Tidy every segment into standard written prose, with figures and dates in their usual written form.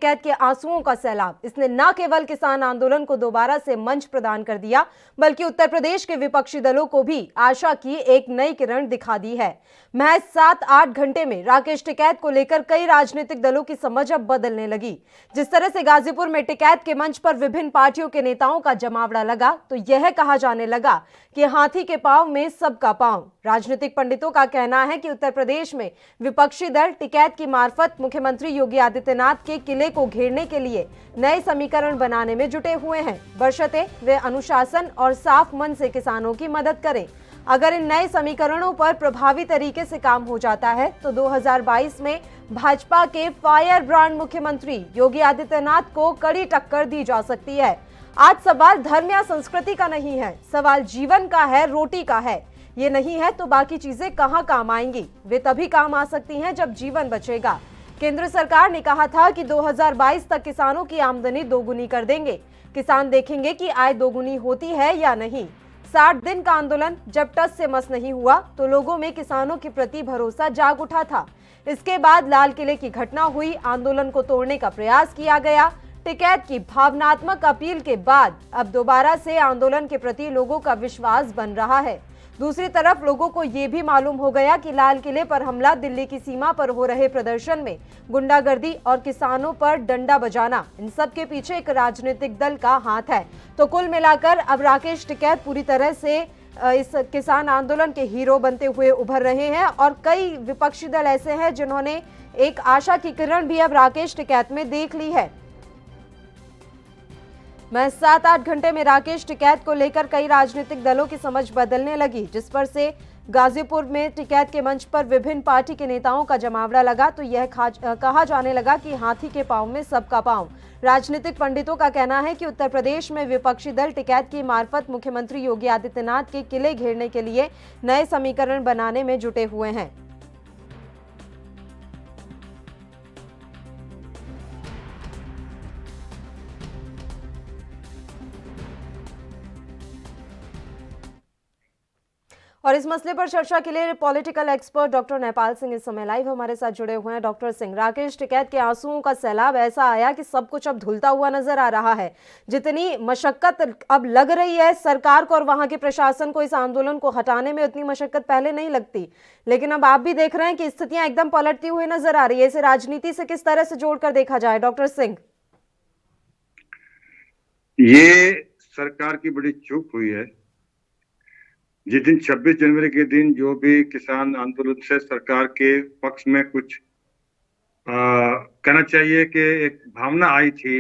कैद के आंसुओं का सैलाब, इसने न केवल किसान आंदोलन को दोबारा से मंच प्रदान कर दिया, बल्कि उत्तर प्रदेश के विपक्षी दलों को भी आशा की एक नई किरण दिखा दी है। महज 7-8 घंटे में राकेश टिकैत को लेकर कई राजनीतिक दलों की समझ अब बदलने लगी। जिस तरह से गाजीपुर में टिकैत के मंच पर विभिन्न पार्टियों के नेताओं का जमावड़ा लगा, तो यह कहा जाने लगा कि हाथी के पांव में सबका पांव। राजनीतिक पंडितों का कहना है कि उत्तर प्रदेश में विपक्षी दल टिकैत की मार्फत मुख्यमंत्री योगी आदित्यनाथ के किले को घेरने के लिए नए समीकरण बनाने में जुटे हुए हैं, बशर्ते वे अनुशासन और साफ मन से किसानों की मदद करें। अगर इन नए समीकरणों पर प्रभावी तरीके से काम हो जाता है तो 2022 में भाजपा के फायर ब्रांड मुख्यमंत्री योगी आदित्यनाथ को कड़ी टक्कर दी जा सकती है। आज सवाल धर्म या संस्कृति का नहीं है, सवाल जीवन का है, रोटी का है। ये नहीं है तो बाकी चीजें कहां काम आएंगी? वे तभी काम आ सकती हैं जब जीवन बचेगा। केंद्र सरकार ने कहा था कि 2022 तक किसानों की आमदनी दोगुनी कर देंगे। किसान देखेंगे कि आय दोगुनी होती है या नहीं। 60 दिन का आंदोलन जब टस से मस नहीं हुआ तो लोगों में किसानों के प्रति भरोसा जाग उठा था। इसके बाद लाल किले की घटना हुई, आंदोलन को तोड़ने का प्रयास किया गया। टिकैत की भावनात्मक अपील के बाद अब दोबारा से आंदोलन के प्रति लोगों का विश्वास बन रहा है। दूसरी तरफ लोगों को यह भी मालूम हो गया कि लाल किले पर हमला, दिल्ली की सीमा पर हो रहे प्रदर्शन में गुंडागर्दी और किसानों पर डंडा बजाना, इन सब के पीछे एक राजनीतिक दल का हाथ है। तो कुल मिलाकर अब राकेश टिकैत पूरी तरह से इस किसान आंदोलन के हीरो बनते हुए उभर रहे हैं और कई विपक्षी दल ऐसे हैं जिन्होंने एक आशा की किरण भी अब राकेश टिकैत में देख ली है। मैं 7-8 घंटे में राकेश टिकैत को लेकर कई राजनीतिक दलों की समझ बदलने लगी। जिस पर से गाजीपुर में टिकैत के मंच पर विभिन्न पार्टी के नेताओं का जमावड़ा लगा तो यह कहा जाने लगा कि हाथी के पांव में सबका पांव। राजनीतिक पंडितों का कहना है कि उत्तर प्रदेश में विपक्षी दल टिकैत की मार्फत मुख्यमंत्री योगी आदित्यनाथ के किले घेरने के लिए नए समीकरण बनाने में जुटे हुए हैं। और इस मसले पर चर्चा के लिए political expert doctor Nepal Singh इस समय लाइव हमारे साथ जुड़े हुए हैं। डॉक्टर सिंह, राकेश टिकैत के आंसुओं का सैलाब ऐसा आया कि सब कुछ अब धुलता हुआ नजर आ रहा है। जितनी मशक्कत अब लग रही है सरकार को और वहां के प्रशासन को इस आंदोलन को हटाने में, उतनी मशक्कत पहले नहीं लगती, लेकिन अब आप भी देख रहे हैं कि स्थितियां एकदम पलटती हुई नजर आ रही है। इसे राजनीति से किस तरह से जोड़कर देखा जाए डॉक्टर सिंह? ये सरकार की बड़ी चूक हुई है। जिस दिन 26 जनवरी के दिन जो भी किसान आंदोलन से सरकार के पक्ष में कुछ कहना चाहिए कि एक भावना आई थी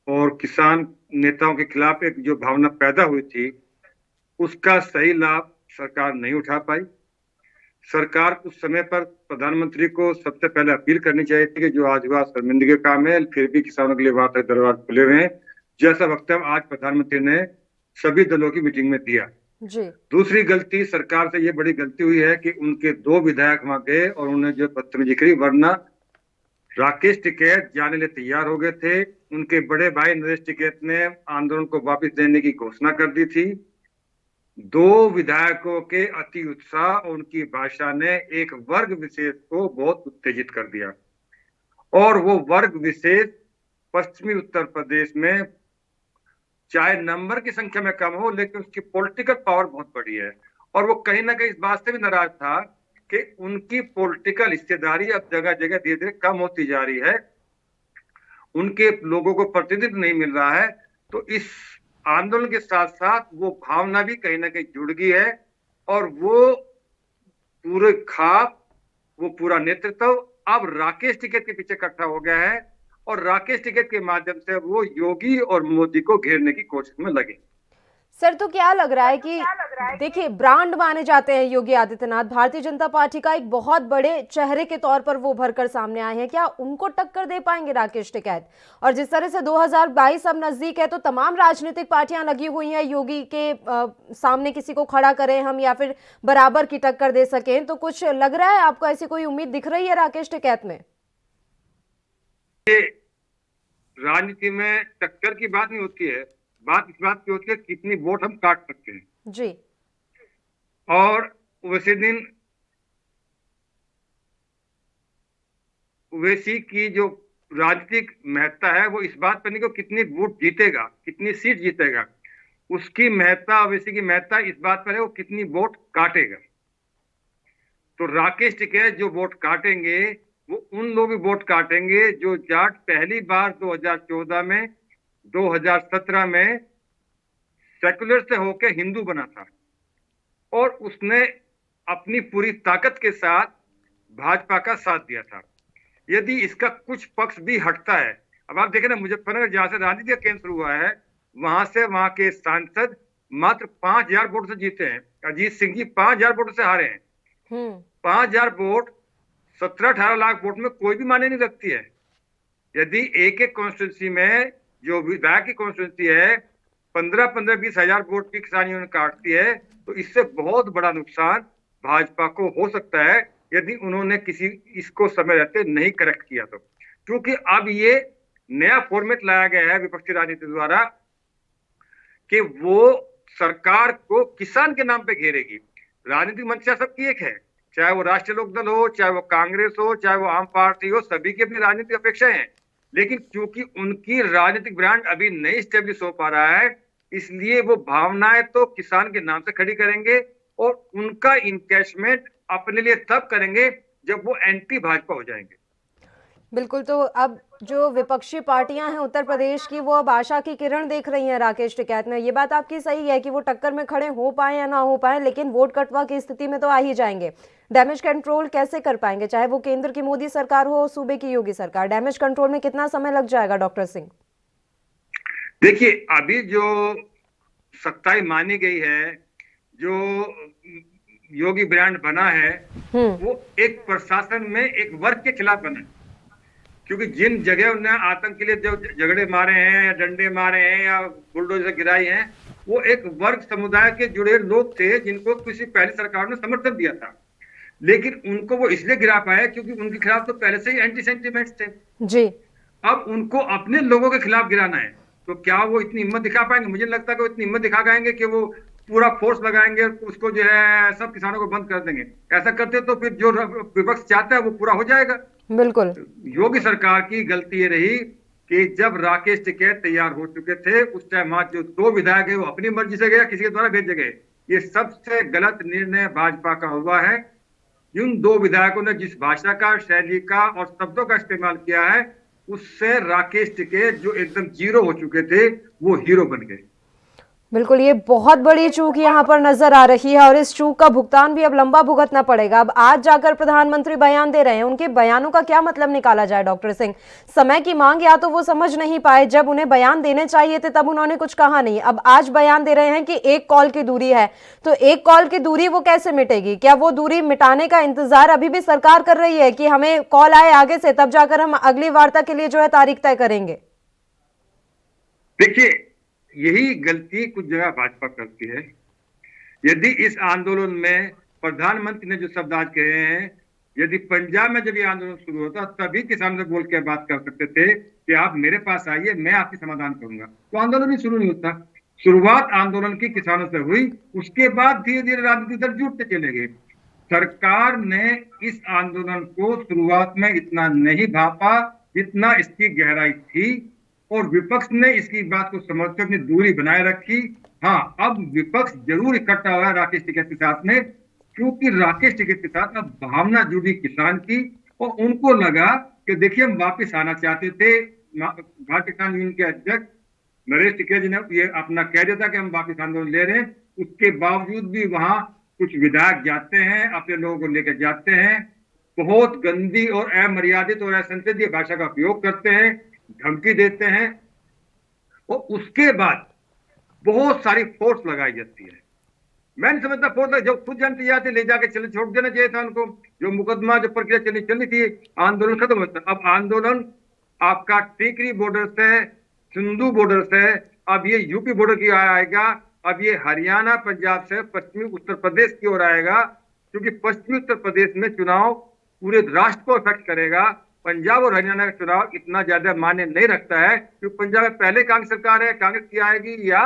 और किसान नेताओं के खिलाफ एक जो भावना पैदा हुई थी, उसका सही लाभ सरकार नहीं उठा पाई। सरकार उस समय पर प्रधानमंत्री को सबसे पहले अपील करनी चाहिए थी कि जो आज हुआ शर्मिंदगी का काम है, फिर भी किसानों के लिए वहां तक दरवाजे खुले हुए हैं, जैसा वक्तव्य आज प्रधानमंत्री ने सभी दलों की मीटिंग में दिया। जी। दूसरी गलती सरकार से ये बड़ी गलती हुई है कि उनके 2 विधायक वहां गए और उन्होंने जो बदतमीजी करी, वरना राकेश टिकैत जाने लिए तैयार हो गए थे। उनके बड़े भाई नरेश टिकैत ने आंदोलन को वापस देने की घोषणा कर दी थी। 2 विधायकों के अति उत्साह और उनकी भाषा ने एक वर्ग विशेष को बहुत उत्तेजित कर दिया और वो वर्ग विशेष पश्चिमी उत्तर प्रदेश में चाहे नंबर की संख्या में कम हो, लेकिन उसकी पॉलिटिकल पावर बहुत बड़ी है और वो कहीं ना कहीं इस बात से भी नाराज था कि उनकी पॉलिटिकल हिस्सेदारी अब जगह जगह धीरे धीरे कम होती जा रही है, उनके लोगों को प्रतिनिधित्व नहीं मिल रहा है। तो इस आंदोलन के साथ साथ वो भावना भी कहीं ना कहीं जुड़ गई है और वो पूरे खाप, वो पूरा नेतृत्व अब राकेश टिकैत के पीछे इकट्ठा हो गया है और राकेश टिकैत के माध्यम से वो योगी और मोदी को घेरने की कोशिश में लगे। सर, तो क्या लग रहा है कि देखिए, ब्रांड माने जाते हैं योगी आदित्यनाथ, भारतीय जनता पार्टी का एक बहुत बड़े चेहरे के तौर पर वो भरकर सामने आए हैं, क्या उनको टक्कर दे पाएंगे राकेश टिकैत? और जिस तरह से 2022 अब नजदीक है तो तमाम राजनीतिक पार्टियां लगी हुई हैं योगी के सामने किसी को खड़ा करें हम या फिर बराबर की टक्कर दे सकें, तो कुछ लग रहा है आपको, ऐसी कोई उम्मीद दिख रही है राकेश टिकैत में? राजनीति में टक्कर की बात नहीं होती है, बात इस बात की होती है कितनी वोट हम काट सकते हैं जी। और वैसे दिन ओवैसी की जो राजनीतिक महत्ता है वो इस बात पर नहीं कि वो कितनी वोट जीतेगा, कितनी सीट जीतेगा। उसकी महत्ता, ओवैसी की महत्ता इस बात पर है वो कितनी वोट काटेगा। तो राकेश टिकैत जो वोट काटेंगे वो उन लोग भी वोट काटेंगे जो जाट पहली बार 2014 में, 2017 में सेकुलर से होकर हिंदू बना था और उसने अपनी पूरी ताकत के साथ भाजपा का साथ दिया था। यदि इसका कुछ पक्ष भी हटता है, अब आप देखें ना, मुजफ्फरनगर जहां से राजनीति का केंद्र शुरू हुआ है वहां से वहां के सांसद मात्र 5,000 वोट से जीते हैं। अजीत सिंह जी 5,000 वोट से हारे हैं। 5,000 वोट 17-18 लाख वोट में कोई भी मायने नहीं रखती है। यदि एक एक कॉन्स्टिट्यूंसी में जो विधायक की कॉन्स्टिट्यूंसी है 15-20 हजार वोट की किसान यूनियन काटती है तो इससे बहुत बड़ा नुकसान भाजपा को हो सकता है यदि उन्होंने किसी इसको समय रहते नहीं करेक्ट किया तो। क्योंकि अब ये नया फॉर्मेट लाया गया है विपक्षी राजनीति द्वारा कि वो सरकार को किसान के नाम पे घेरेगी। राजनीतिक मंशा सबकी एक है, चाहे वो राष्ट्रीय लोकदल हो, चाहे वो कांग्रेस हो, चाहे वो आम पार्टी हो, सभी की अपनी राजनीतिक अपेक्षाएं हैं। लेकिन क्योंकि उनकी राजनीतिक ब्रांड अभी नहीं स्टेब्लिश हो पा रहा है इसलिए वो भावनाएं तो किसान के नाम से खड़ी करेंगे और उनका इनकैशमेंट अपने लिए तब करेंगे जब वो एंटी भाजपा हो जाएंगे। बिल्कुल, तो अब जो विपक्षी पार्टियां हैं उत्तर प्रदेश की वो अब आशा की किरण देख रही हैं राकेश टिकैत में। ये बात आपकी सही है कि वो टक्कर में खड़े हो पाए या ना हो पाए, लेकिन वोट कटवा की स्थिति में तो आ ही जाएंगे। डैमेज कंट्रोल कैसे कर पाएंगे, चाहे वो केंद्र की मोदी सरकार हो, सूबे की योगी सरकार? डैमेज कंट्रोल में कितना समय लग जाएगा डॉक्टर सिंह? देखिए, अभी जो सख्ताई मानी गई है, जो योगी ब्रांड बना है वो एक प्रशासन में एक वर्ग के खिलाफ बना है। क्योंकि जिन जगह उन्होंने आतंक के लिए जो झगड़े मारे हैं या डंडे मारे हैं या बुलडोजर गिराई हैं वो एक वर्ग समुदाय के जुड़े लोग थे जिनको किसी पहली सरकार ने समर्थन दिया था। लेकिन उनको वो इसलिए गिरा पाए क्योंकि उनके खिलाफ तो पहले से ही एंटी सेंटिमेंट्स थे जी। अब उनको अपने लोगों के खिलाफ गिराना है तो क्या वो इतनी हिम्मत दिखा पाएंगे? मुझे लगता है कि वो इतनी हिम्मत दिखा पाएंगे कि वो पूरा फोर्स लगाएंगे उसको जो है सब किसानों को बंद कर देंगे। ऐसा करते तो फिर जो विपक्ष चाहता है वो पूरा हो जाएगा। बिल्कुल, योगी सरकार की गलती ये रही कि जब राकेश टिकैत तैयार हो चुके थे उस टाइम आज जो 2 विधायक है वो अपनी मर्जी से गया, किसी के द्वारा भेजे गए। ये सबसे गलत निर्णय भाजपा का हुआ है। इन 2 विधायकों ने जिस भाषा का, शैली का और शब्दों का इस्तेमाल किया है उससे राकेश टिकैत जो एकदम जीरो हो चुके थे वो हीरो बन गए। बिल्कुल, ये बहुत बड़ी चूक यहाँ पर नजर आ रही है और इस चूक का भुगतान भी अब लंबा भुगतना पड़ेगा। अब आज जाकर प्रधानमंत्री बयान दे रहे हैं, उनके बयानों का क्या मतलब निकाला जाए डॉक्टर सिंह? समय की मांग या तो वो समझ नहीं पाए, जब उन्हें बयान देने चाहिए थे तब उन्होंने कुछ कहा नहीं। अब आज बयान दे रहे हैं कि 1 कॉल की दूरी है, तो 1 कॉल की दूरी वो कैसे मिटेगी? क्या वो दूरी मिटाने का इंतजार अभी भी सरकार कर रही है कि हमें कॉल आए आगे से तब जाकर हम अगली वार्ता के लिए जो है तारीख तय करेंगे? देखिए, यही गलती कुछ जगह भाजपा करती है। यदि इस आंदोलन में प्रधानमंत्री ने जो शब्द आज कहे हैं, यदि पंजाब में जब ये आंदोलन शुरू होता तभी किसानों से बोल के बात कर सकते थे कि आप मेरे पास आइए, मैं आपकी समाधान करूंगा, तो आंदोलन ही शुरू नहीं होता। शुरुआत आंदोलन की किसानों से हुई, उसके बाद धीरे धीरे राजनीतिक दल जुटते चले गए। सरकार ने इस आंदोलन को शुरुआत में इतना नहीं भांपा जितना इसकी गहराई थी और विपक्ष ने इसकी बात को समझकर अपनी दूरी बनाए रखी। हाँ, अब विपक्ष जरूर इकट्ठा हुआ है राकेश टिकैत के साथ में, क्योंकि राकेश टिकैत के साथ अब भावना जुड़ी किसान की और उनको लगा कि देखिए हम वापस आना चाहते थे। भारतीय किसान यूनियन के अध्यक्ष नरेश टिकैत जी ने ये अपना कह दिया था कि हम वापस आंदोलन ले रहे हैं, उसके बावजूद भी वहां कुछ विधायक जाते हैं, अपने लोगों को लेकर जाते हैं, बहुत गंदी और अमर्यादित और असंसदीय भाषा का उपयोग करते हैं, धमकी देते हैं और उसके बाद बहुत सारी फोर्स लगाई जाती है। मैं नहीं समझता फोर्स जब खुद जानते जाते ले जाके चले छोड़ देना चाहिए था उनको। जो मुकदमा जो प्रक्रिया चलनी थी, आंदोलन खत्म होता। अब आंदोलन आपका टिकरी बॉर्डर से, सिंधु बॉर्डर से, अब ये यूपी बॉर्डर की आएगा, अब ये हरियाणा पंजाब से पश्चिमी उत्तर प्रदेश की ओर आएगा, क्योंकि पश्चिमी उत्तर प्रदेश में चुनाव पूरे राष्ट्र को इफेक्ट करेगा। पंजाब और हरियाणा का चुनाव इतना ज्यादा मायने नहीं रखता है क्योंकि पंजाब में पहले कांग्रेस सरकार है, कांग्रेस की आएगी या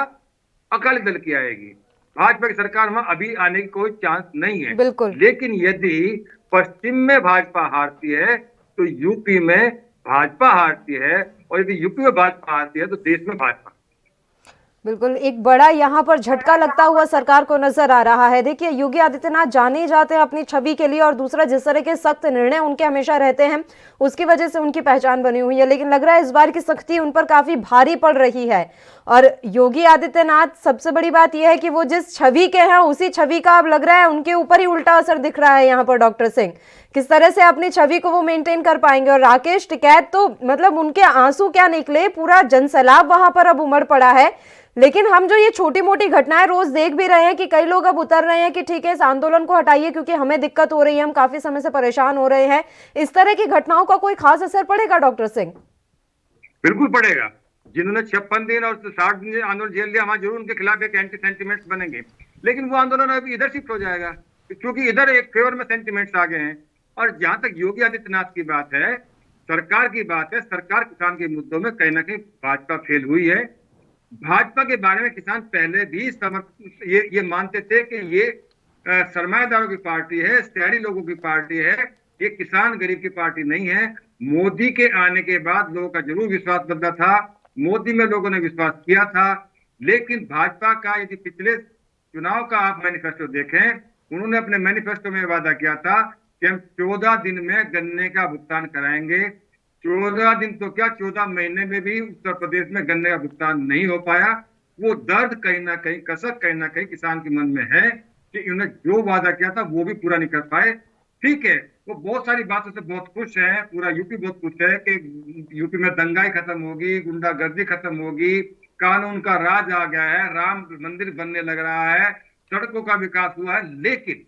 अकाली दल की आएगी। भाजपा की सरकार में अभी आने की कोई चांस नहीं है। लेकिन यदि पश्चिम में भाजपा हारती है तो यूपी में भाजपा हारती है और यदि यूपी में भाजपा हारती है तो देश में भाजपा। बिल्कुल एक बड़ा यहाँ पर झटका लगता हुआ सरकार को नजर आ रहा है। देखिए योगी आदित्यनाथ जाने ही जाते हैं अपनी छवि के लिए, और दूसरा जिस तरह के सख्त निर्णय उनके हमेशा रहते हैं उसकी वजह से उनकी पहचान बनी हुई है, लेकिन लग रहा है इस बार की सख्ती उन पर काफी भारी पड़ रही है। और योगी आदित्यनाथ, सबसे बड़ी बात यह है कि वो जिस छवि के हैं उसी छवि का अब लग रहा है उनके ऊपर ही उल्टा असर दिख रहा है यहाँ पर। डॉक्टर सिंह, किस तरह से अपनी छवि को वो मेंटेन कर पाएंगे? और राकेश टिकैत तो मतलब उनके आंसू क्या निकले, पूरा जनसैलाब वहां पर अब उमड़ पड़ा है। लेकिन हम जो ये छोटी मोटी घटनाएं रोज देख भी रहे हैं कि कई लोग अब उतर रहे हैं कि ठीक है इस आंदोलन को हटाइए क्योंकि हमें दिक्कत हो रही है, हम काफी समय से परेशान हो रहे हैं। इस तरह की घटनाओं का कोई खास असर पड़ेगा डॉक्टर सिंह? बिल्कुल पड़ेगा। जिन्होंने 56 दिन और 60 दिन आंदोलन झेल लिया, वहां जरूर उनके खिलाफ एक एंटी सेंटिमेंट्स बनेंगे, लेकिन वो आंदोलन अभी इधर शिफ्ट हो जाएगा क्योंकि इधर एक फेवर में सेंटिमेंट्स आ गए हैं। और जहां तक योगी आदित्यनाथ की बात है, सरकार की बात है, सरकार किसान के मुद्दों में कहीं ना कहीं भाजपा फेल हुई है। भाजपा के बारे में किसान पहले भी ये मानते थे कि ये सरमाएदारों की पार्टी है, शहरी लोगों की पार्टी है, ये किसान गरीब की पार्टी नहीं है। मोदी के आने के बाद लोगों का जरूर विश्वास बदला था, मोदी में लोगों ने विश्वास किया था, लेकिन भाजपा का यदि पिछले चुनाव का आप मैनिफेस्टो देखें, उन्होंने अपने मैनिफेस्टो में वादा किया था कि हम 14 दिन में गन्ने का भुगतान कराएंगे। 14 दिन तो क्या, 14 महीने में भी उत्तर प्रदेश में गन्ने का भुगतान नहीं हो पाया। वो दर्द कहीं ना कहीं, कसक कहीं ना कहीं किसान के मन में है कि इन्होंने जो वादा किया था वो भी पूरा नहीं कर पाए। ठीक है, वो बहुत सारी बातों से बहुत खुश है, पूरा यूपी बहुत खुश है कि यूपी में दंगाई खत्म होगी, गुंडागर्दी खत्म होगी, कानून का राज आ गया है, राम मंदिर बनने लग रहा है, सड़कों का विकास हुआ है। लेकिन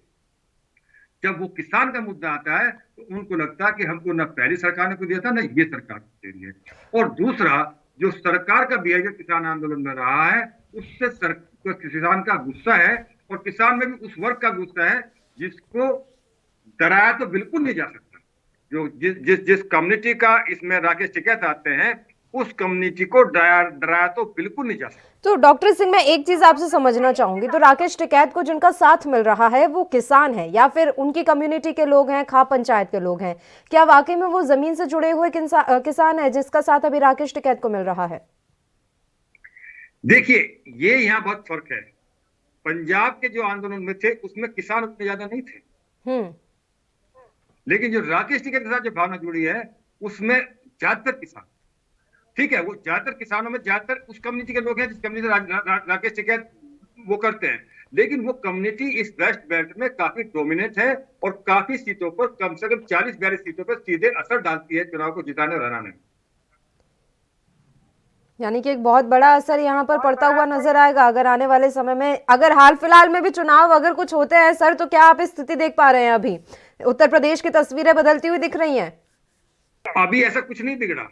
जब वो किसान का मुद्दा आता है तो उनको लगता है कि हमको न पहली सरकार ने कुछ दिया था न ये सरकार दे रही है। और दूसरा, जो सरकार का बिहेवियर किसान आंदोलन में रहा है उससे किसान का गुस्सा है, और किसान में भी उस वर्ग का गुस्सा है जिसको डराया तो बिल्कुल नहीं जा सकता। जो जिस कम्युनिटी का इसमें राकेश टिकैत आते हैं, उस कम्युनिटी को डराया तो बिल्कुल नहीं जा सकता। तो डॉक्टर सिंह, मैं एक चीज आपसे समझना चाहूंगी, तो राकेश टिकैत को जिनका साथ मिल रहा है वो किसान है या फिर उनकी कम्युनिटी के लोग हैं, खाप पंचायत के लोग हैं? क्या वाकई में वो जमीन से जुड़े हुए किसान है जिसका साथ अभी राकेश टिकैत को मिल रहा है? देखिए, ये यहाँ बहुत फर्क है। पंजाब के जो आंदोलन में थे उसमें किसान उतने ज्यादा नहीं थे, लेकिन जो राकेश टिकैत के साथ जो भावना जुड़ी है उसमें ज्यादातर किसान, ठीक है, वो ज्यादातर किसानों में ज्यादातर उस कम्युनिटी के लोग हैं जिस कम्युनिटी राकेश टिकैत वो करते हैं, लेकिन वो कम्युनिटी इस वेस्ट बेल्ट में काफी डोमिनेट है और काफी सीटों पर, कम से कम 40-42 सीटों पर सीधे असर डालती है चुनाव को जिताने और हराने में। यानी कि एक बहुत बड़ा असर यहाँ पर पड़ता हुआ नजर आएगा अगर आने वाले समय में, अगर हाल फिलहाल में भी चुनाव अगर कुछ होते हैं सर, तो क्या आप स्थिति देख पा रहे हैं? अभी उत्तर प्रदेश की तस्वीरें बदलती हुई दिख रही हैं? अभी ऐसा कुछ नहीं बिगड़ा,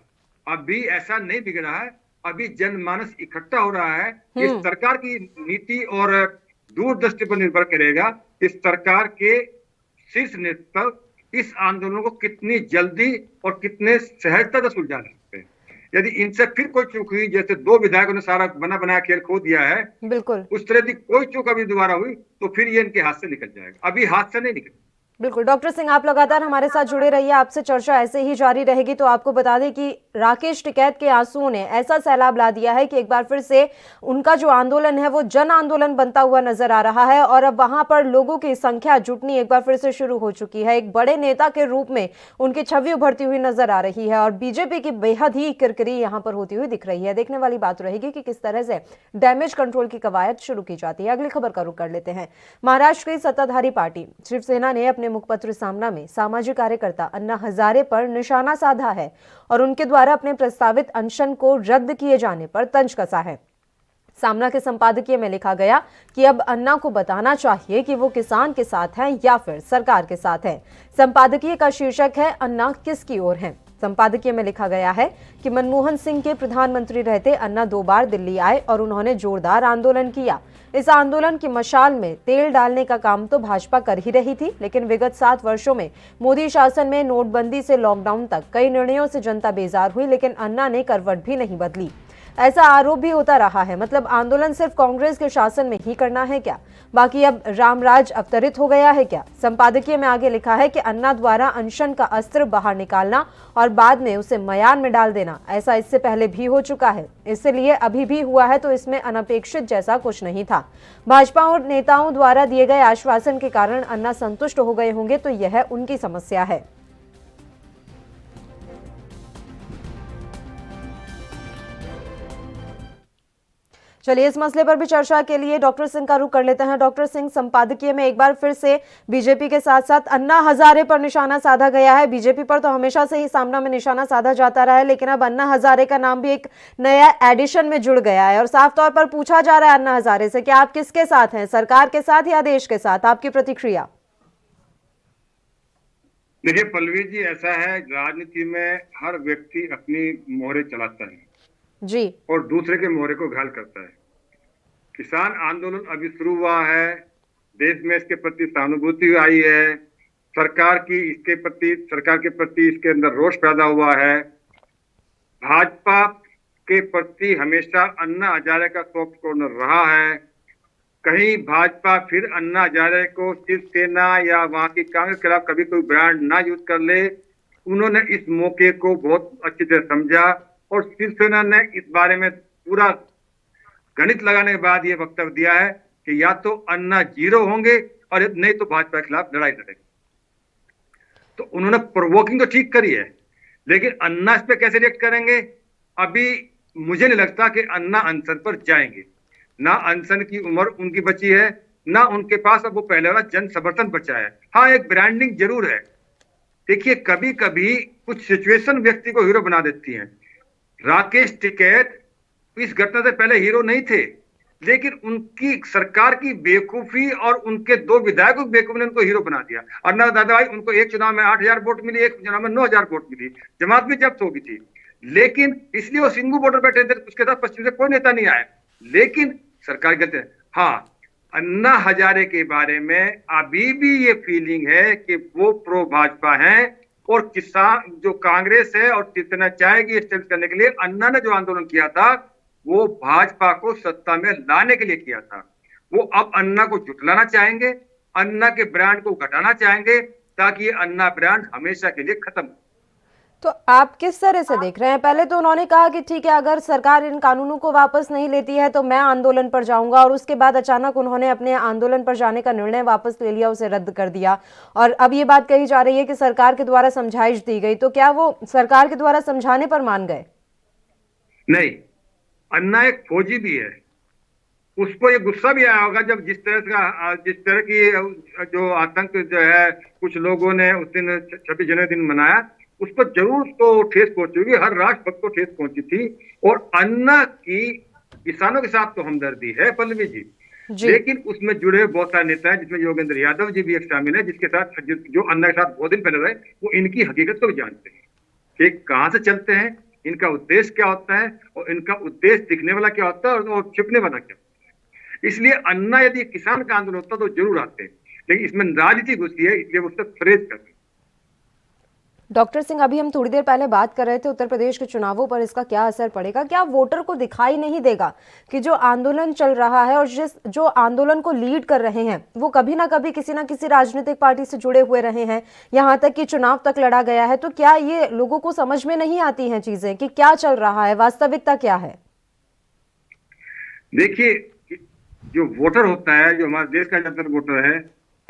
अभी ऐसा नहीं बिगड़ा है। अभी जनमानस इकट्ठा हो रहा है। इस सरकार की नीति और दूरदृष्टि पर निर्भर करेगा इस सरकार के शीर्ष नेतृत्व इस आंदोलन को कितनी जल्दी और कितने सहजता से सुलझा सकते हैं। यदि इनसे फिर कोई चूक हुई, जैसे 2 विधायकों ने सारा बना बनाया खेल खो दिया है, बिल्कुल उस तरह की कोई चूक अभी दोबारा हुई तो फिर ये इनके हाथ से निकल जाएगा। अभी हाथ से नहीं निकल। बिल्कुल डॉक्टर सिंह, आप लगातार हमारे साथ जुड़े रहिए, आपसे चर्चा ऐसे ही जारी रहेगी। तो आपको बता दें कि राकेश टिकैत के आंसुओं ने ऐसा सैलाब ला दिया है कि एक बार फिर से उनका जो आंदोलन है वो जन आंदोलन बनता हुआ नजर आ रहा है, और अब वहां पर लोगों की संख्या जुटनी एक बार फिर से शुरू हो चुकी है। एक बड़े नेता के रूप में उनकी छवि उभरती हुई नजर आ रही है, और बीजेपी की बेहद ही किरकिरी यहाँ पर होती हुई दिख रही है। देखने वाली बात रहेगी कि किस तरह से डैमेज कंट्रोल की कवायद शुरू की जाती है। अगली खबर का रुख कर लेते हैं। महाराष्ट्र की सत्ताधारी पार्टी शिवसेना ने अपने मुखपत्र सामना में सामाजिक कार्यकर्ता अन्ना हजारे पर निशाना साधा है और उनके द्वारा अपने प्रस्तावित अनशन को रद्द किए जाने पर तंज कसा है। सामना के संपादकीय में लिखा गया कि अब अन्ना को बताना चाहिए कि वो किसान के साथ हैं या फिर सरकार के साथ हैं। संपादकीय का शीर्षक है अन्ना किसकी ओर हैं। संपादकीय में लिखा गया है कि मनमोहन सिंह के प्रधानमंत्री रहते अन्ना 2 बार दिल्ली आए और उन्होंने जोरदार आंदोलन किया। इस आंदोलन की मशाल में तेल डालने का काम तो भाजपा कर ही रही थी, लेकिन विगत 7 वर्षों में मोदी शासन में नोटबंदी से लॉकडाउन तक कई निर्णयों से जनता बेजार हुई, लेकिन अन्ना ने करवट भी नहीं बदली। ऐसा आरोप भी होता रहा है। मतलब आंदोलन सिर्फ कांग्रेस के शासन में ही करना है क्या? बाकी अब रामराज अवतरित हो गया है क्या? संपादकीय में आगे लिखा है कि अन्ना द्वारा अनशन का अस्त्र बाहर निकालना और बाद में उसे मयान में डाल देना, ऐसा इससे पहले भी हो चुका है, इसलिए अभी भी हुआ है तो इसमें अनपेक्षित जैसा कुछ नहीं था। भाजपा और नेताओं द्वारा दिए गए आश्वासन के कारण अन्ना संतुष्ट हो गए होंगे तो यह उनकी समस्या है। चलिए इस मसले पर भी चर्चा के लिए डॉक्टर सिंह का रुख कर लेते हैं। डॉक्टर सिंह, संपादकीय में एक बार फिर से बीजेपी के साथ साथ अन्ना हजारे पर निशाना साधा गया है। बीजेपी पर तो हमेशा से ही सामना में निशाना साधा जाता रहा है, लेकिन अब अन्ना हजारे का नाम भी एक नया एडिशन में जुड़ गया है और साफ तौर पर पूछा जा रहा है अन्ना हजारे से कि आप किसके साथ हैं, सरकार के साथ या देश के साथ? आपकी प्रतिक्रिया? देखिए पल्लवी जी, ऐसा है राजनीति में हर व्यक्ति अपनी मोहरे चलाता है जी, और दूसरे के मोहरे को घायल करता है। किसान आंदोलन अभी शुरू हुआ है, देश में इसके प्रति सहानुभूति आई है, सरकार के प्रति इसके अंदर रोष पैदा हुआ है। भाजपा के प्रति हमेशा अन्ना हजारे का सॉफ्ट कॉर्नर रहा है। कहीं भाजपा फिर अन्ना हजारे को शिवसेना या वहां की कांग्रेस के खिलाफ कभी कोई ब्रांड ना यूज कर ले, उन्होंने इस मौके को बहुत अच्छी तरह समझा और शिवसेना ने इस बारे में पूरा गणित लगाने के बाद ये वक्तव्य दिया है कि या तो अन्ना जीरो होंगे और नहीं तो भाजपा के खिलाफ लड़ाई लड़ेंगे। तो उन्होंने प्रोवोकिंग तो ठीक करी है, लेकिन अन्ना इस पे कैसे रिएक्ट करेंगे अभी मुझे नहीं लगता कि अन्ना अनशन पर जाएंगे। ना अनशन की उम्र उनकी बची है, ना उनके पास अब वो पहले वाला जन समर्थन बचा है। हाँ, एक ब्रांडिंग जरूर है। देखिए कभी कभी कुछ सिचुएशन व्यक्ति को हीरो बना देती हैं। राकेश टिकैत इस घटना से पहले हीरो नहीं थे, लेकिन उनकी सरकार की बेवकूफी और उनके दो विधायकों की बेवकूफी ने उनको हीरो बना दिया। अन्ना दादा भाई, उनको एक चुनाव में 8,000 वोट मिली, एक चुनाव में 9,000 वोट मिली, जमात भी जब्त हो गई थी, लेकिन इसलिए वो सिंगू बॉर्डर बैठे थे, उसके साथ पश्चिम से कोई नेता नहीं आया, लेकिन सरकार कहते हैं। हाँ, अन्ना हजारे के बारे में अभी भी ये फीलिंग है कि वो प्रो भाजपा हैं और किसान जो कांग्रेस है और कितना चाहेगी स्टेट करने के लिए अन्ना ने जो आंदोलन किया था वो भाजपा को सत्ता में लाने के लिए किया था। वो अब अन्ना को जुटलाना चाहेंगे, अन्ना के ब्रांड को घटाना चाहेंगे ताकि ये अन्ना ब्रांड हमेशा के लिए खत्म हो। तो आप किस तरह से देख रहे हैं? पहले तो उन्होंने कहा कि ठीक है, अगर सरकार इन कानूनों को वापस नहीं लेती है तो मैं आंदोलन पर जाऊंगा, और उसके बाद अचानक उन्होंने अपने आंदोलन पर जाने का निर्णय वापस ले लिया, उसे रद्द कर दिया, और अब ये बात कही जा रही है कि सरकार के द्वारा समझाइश दी गई। तो क्या वो सरकार के द्वारा समझाने पर मान गए? नहीं, अन्ना एक फौजी भी है, उसको ये गुस्सा भी आया होगा जब जिस तरह की जो आतंक जो है कुछ लोगों ने उस दिन 26 जनवरी दिन मनाया, उस पर जरूर उसको ठेस पहुंची होगी, हर राष्ट्रभक्त को ठेस पहुंची थी। और अन्ना की किसानों के साथ तो हमदर्दी है पल्लवी जी, लेकिन उसमें जुड़े बहुत सारे नेता हैं, जिसमें योगेंद्र यादव जी भी एक शामिल है, जिसके साथ जो अन्ना के साथ बहुत दिन पहले रहे, वो इनकी हकीकत को भी जानते हैं कि कहां से चलते हैं, इनका उद्देश्य क्या होता है और इनका उद्देश्य दिखने वाला क्या होता है और छिपने वाला क्या होता है। इसलिए अन्ना यदि किसान का आंदोलन होता तो जरूर आते हैं, लेकिन इसमें राजनीति घुसी है, इसलिए उससे फ्रेज करते हैं। डॉक्टर सिंह, अभी हम थोड़ी देर पहले बात कर रहे थे उत्तर प्रदेश के चुनावों पर इसका क्या असर पड़ेगा। क्या वोटर को दिखाई नहीं देगा कि जो आंदोलन चल रहा है और जो आंदोलन को लीड कर रहे हैं वो कभी ना कभी किसी ना किसी राजनीतिक पार्टी से जुड़े हुए रहे हैं, यहाँ तक कि चुनाव तक लड़ा गया है? तो क्या ये लोगों को समझ में नहीं आती हैं चीजें कि क्या चल रहा है, वास्तविकता क्या है? देखिए, जो वोटर होता है, जो हमारे देश का ज्यादातर वोटर है,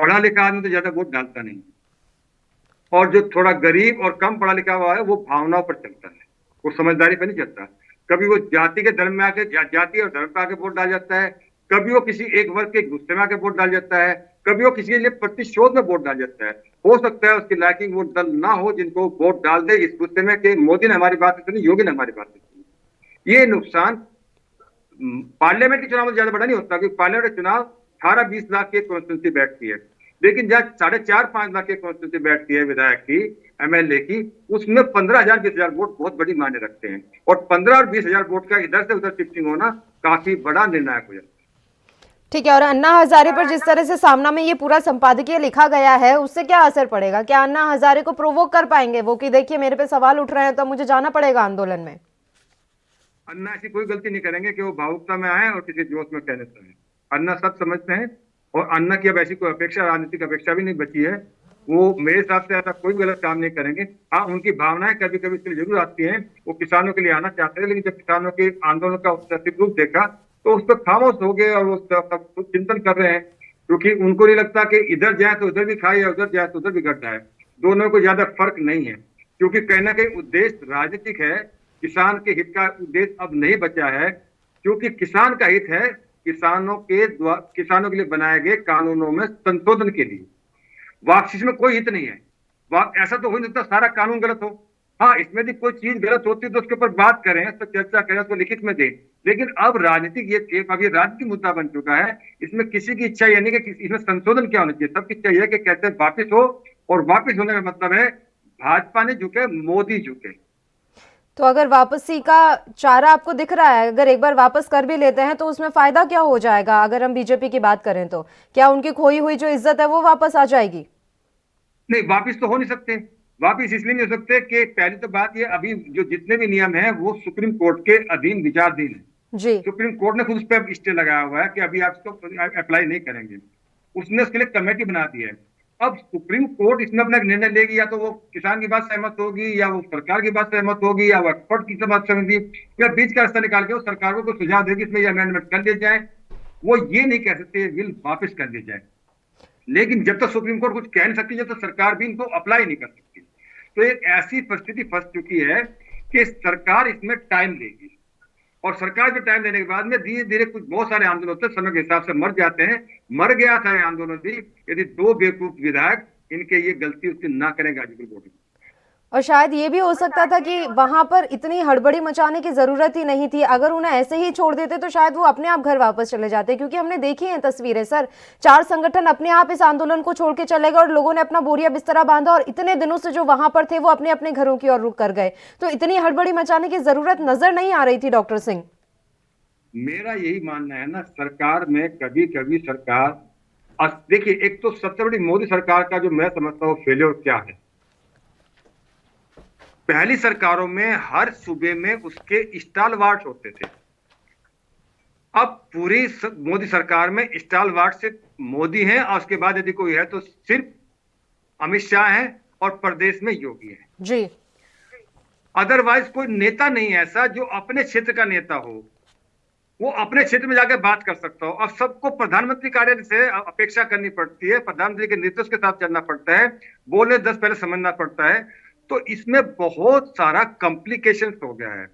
पढ़ा लिखा आदमी तो ज्यादा वोट डालता नहीं, और जो थोड़ा गरीब और कम पढ़ा लिखा हुआ है वो भावनाओं पर चलता है, वो समझदारी पर नहीं चलता। कभी वो जाति के धर्म में आके जाति और धर्म पे आके वोट डाल जाता है, कभी वो किसी एक वर्ग के गुस्से में आके वोट डाल जाता है, कभी वो किसी के लिए प्रतिशोध में वोट डाल जाता है। हो सकता है उसकी लाइकिंग वो दल ना हो जिनको वोट डाल दे इस गुस्से में कि मोदी ने हमारी बात नहीं सुनी, योगी ने हमारी बात नहीं सुनी। ये नुकसान पार्लियामेंट के चुनाव में ज्यादा बड़ा नहीं होता, क्योंकि पार्लियामेंट का चुनाव 18-20 लाख की कॉन्स्टिट्यूंसी बैठती है, लेकिन जहाँ 4.5-5 लाख की कॉन्स्टिट्यूंसी बैठती है विधायक की, एमएलए की, उसमें 15,000-20,000 वोट बहुत बड़ी मायने रखते हैं, और 15 और 20,000 वोट का इधर से उधर शिफ्टिंग होना काफी बड़ा निर्णायक हो जाता है। ठीक है, और अन्ना हजारे पर जिस तरह से सामना में ये पूरा संपादकीय लिखा गया है उससे क्या असर पड़ेगा? क्या अन्ना हजारे को प्रोवोक कर पाएंगे वो कि देखिए मेरे पे सवाल उठ रहे हैं तो मुझे जाना पड़ेगा आंदोलन में? अन्ना ऐसी कोई गलती नहीं करेंगे कि वो भावुकता में आए और किसी जोश में कहने लगे। अन्ना सब समझते हैं, और अन्ना की अब ऐसी कोई अपेक्षा, राजनीतिक अपेक्षा भी नहीं बची है। वो मेरे हिसाब से ऐसा कोई गलत काम नहीं करेंगे। हाँ, उनकी भावनाएं कभी कभी इसके लिए जरूर आती हैं, वो किसानों के लिए आना चाहते हैं, लेकिन जब किसानों के आंदोलन का उपस्थित रूप देखा तो उस पर खामोश हो गए और वो सब चिंतन कर रहे हैं, क्योंकि उनको नहीं लगता कि इधर जाए तो उधर भी खाए या उधर जाए तो उधर भी घट जाए। दोनों में कोई ज्यादा फर्क नहीं है, क्योंकि कहीं ना कहीं उद्देश्य राजनीतिक है। किसान के हित का उद्देश्य अब नहीं बचा है, क्योंकि किसान का हित है किसानों के लिए बनाए गए कानूनों में संशोधन के लिए। वापसी में कोई हित नहीं है। ऐसा तो हो नहीं सकता सारा कानून गलत हो। हाँ, इसमें भी कोई चीज गलत होती है तो उसके ऊपर बात करें, उस पर चर्चा करें, उसको लिखित में दें। लेकिन अब राजनीतिक अब ये राजनीतिक मुद्दा बन चुका है। इसमें किसी की इच्छा ये नहीं कि इसमें संशोधन क्या होना चाहिए, सबकी इच्छा यह है कि कैसे वापिस हो, और वापिस होने का मतलब है भाजपा ने झुके, मोदी झुके। तो अगर वापसी का चारा आपको दिख रहा है, अगर एक बार वापस कर भी लेते हैं तो उसमें फायदा क्या हो जाएगा? अगर हम बीजेपी की बात करें तो क्या उनकी खोई हुई जो इज्जत है वो वापस आ जाएगी? नहीं, वापिस तो हो नहीं सकते। वापिस इसलिए नहीं हो सकते कि पहली तो बात ये, अभी जो जितने भी नियम है वो सुप्रीम कोर्ट के अधीन विचाराधीन है। जी। सुप्रीम कोर्ट ने खुद उस पर स्टे लगाया हुआ है कि अभी आप इसको अप्लाई नहीं करेंगे। उसने उसके लिए कमेटी बना दी है। अब सुप्रीम कोर्ट इसमें अपना निर्णय लेगी, या तो वो किसान की बात सहमत होगी, या वो सरकार की बात सहमत होगी, या वो एक्सपर्ट की बात सहमत होगी, या बीच का रास्ता निकाल के वो सरकार को सुझाव देगी इसमें ये अमेंडमेंट कर दिए जाए। वो ये नहीं कह सकते बिल वापस कर दिया जाए। लेकिन जब तक सुप्रीम कोर्ट कुछ कह नहीं सकती, जब तक सरकार भी इनको अप्लाई नहीं कर सकती। तो एक ऐसी परिस्थिति फंस चुकी है कि सरकार इसमें टाइम लेगी, और सरकार जो टाइम देने के बाद में धीरे धीरे कुछ बहुत सारे आंदोलन होते हैं, समय के हिसाब से मर जाते हैं। मर गया था ये आंदोलन भी, यदि दो बेवकूफ विधायक इनके ये गलती उसकी ना करें गाजीपुर कोर्ट में। और शायद ये भी हो सकता था कि वहां पर इतनी हड़बड़ी मचाने की जरूरत ही नहीं थी। अगर उन्हें ऐसे ही छोड़ देते तो शायद वो अपने आप घर वापस चले जाते, क्योंकि हमने देखी हैं तस्वीरें सर, 4 संगठन अपने आप इस आंदोलन को छोड़ के चले गए और लोगों ने अपना बोरिया बिस्तरा बांधा, और इतने दिनों से जो वहां पर थे वो अपने अपने घरों की ओर रुख कर गए। तो इतनी हड़बड़ी मचाने की जरूरत नजर नहीं आ रही थी डॉक्टर सिंह। मेरा यही मानना है ना, सरकार में कभी कभी सरकार, देखिए, एक तो सबसे बड़ी मोदी सरकार का जो मैं समझता हूँ फेलियर क्या है, पहली सरकारों में हर सूबे में उसके स्टालवार्ट होते थे। अब पूरी मोदी सरकार में स्टालवार्ट सिर्फ मोदी हैं, और उसके बाद यदि कोई है तो सिर्फ अमित शाह हैं, और प्रदेश में योगी हैं जी। अदरवाइज कोई नेता नहीं ऐसा जो अपने क्षेत्र का नेता हो, वो अपने क्षेत्र में जाकर बात कर सकता हो। अब सबको प्रधानमंत्री कार्यालय से अपेक्षा करनी पड़ती है, प्रधानमंत्री के नेतृत्व के साथ चलना पड़ता है, बोलने 10 पहले समझना पड़ता है। तो इसमें बहुत सारा कॉम्प्लिकेशंस हो गया है।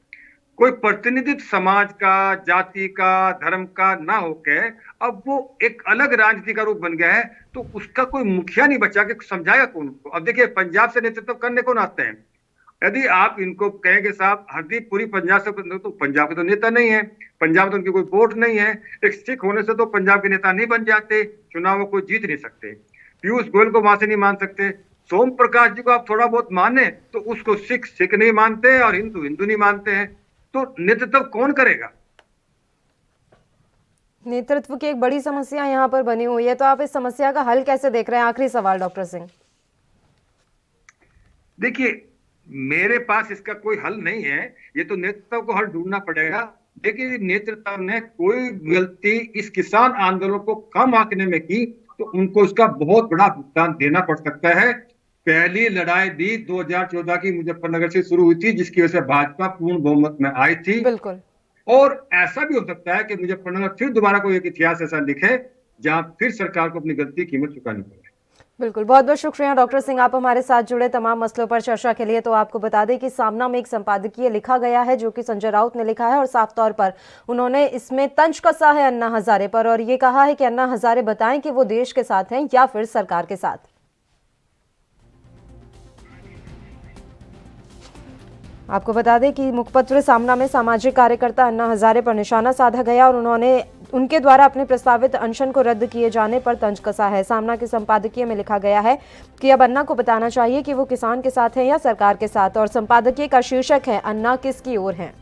कोई प्रतिनिधित्व समाज का, जाति का, धर्म का ना होके अब वो एक अलग राजनीति का रूप बन गया है। तो उसका कोई मुखिया नहीं बचा के समझाएगा कौन उसको। अब देखिए, पंजाब से नेतृत्व करने कौन आते हैं? यदि आप इनको कहेंगे साहब हरदीप पुरी पंजाब से, तो पंजाब के तो नेता नहीं है, पंजाब में तो उनकी कोई वोट नहीं है। एक सिख होने से तो पंजाब के नेता नहीं बन जाते, चुनाव को जीत नहीं सकते। पीयूष गोयल को वहां से नहीं मान सकते। सोम प्रकाश जी को आप थोड़ा बहुत माने तो उसको सिख नहीं मानते, और हिंदू नहीं मानते हैं। तो नेतृत्व कौन करेगा? नेतृत्व की एक बड़ी समस्या यहाँ पर बनी हुई है, तो आप इस समस्या का हल कैसे देख रहे हैं? आखिरी सवाल डॉक्टर सिंह। देखिए, मेरे पास इसका कोई हल नहीं है, ये तो नेतृत्व को हल ढूंढना पड़ेगा। लेकिन नेतृत्व ने कोई गलती इस किसान आंदोलन को कम आंकने में की तो उनको इसका बहुत बड़ा भुगतान देना पड़ सकता है। पहली लड़ाई भी 2014 की मुजफ्फरनगर से शुरू हुई थी, जिसकी वजह से भाजपा पूर्ण बहुमत में आई थी। बिल्कुल। और ऐसा भी हो सकता है कि मुजफ्फरनगर फिर दोबारा कोई एक इतिहास ऐसा लिखे जहां फिर सरकार को अपनी गलती की कीमत चुकानी पड़े। बिल्कुल, बहुत बहुत शुक्रिया डॉक्टर सिंह, आप हमारे साथ जुड़े तमाम मसलों पर चर्चा के लिए। तो आपको बता दें कि सामना में एक संपादकीय लिखा गया है जो कि संजय राउत ने लिखा है, और साफ तौर पर उन्होंने इसमें तंज कसा है अन्ना हजारे पर, और ये कहा है कि अन्ना हजारे बताएं कि वो देश के साथ हैं या फिर सरकार के साथ। आपको बता दें कि मुखपत्र सामना में सामाजिक कार्यकर्ता अन्ना हजारे पर निशाना साधा गया, और उनके द्वारा अपने प्रस्तावित अनशन को रद्द किए जाने पर तंज कसा है। सामना के संपादकीय में लिखा गया है कि अब अन्ना को बताना चाहिए कि वो किसान के साथ हैं या सरकार के साथ, और संपादकीय का शीर्षक है अन्ना किसकी ओर हैं।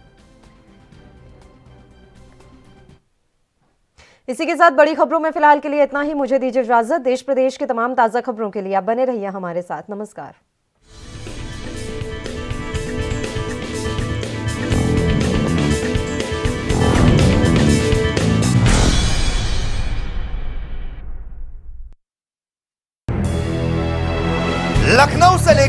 इसी के साथ बड़ी खबरों में फिलहाल के लिए इतना ही। मुझे दीजिए इजाजत। देश प्रदेश के तमाम ताजा खबरों के लिए आप बने रहिए हमारे साथ। नमस्कार।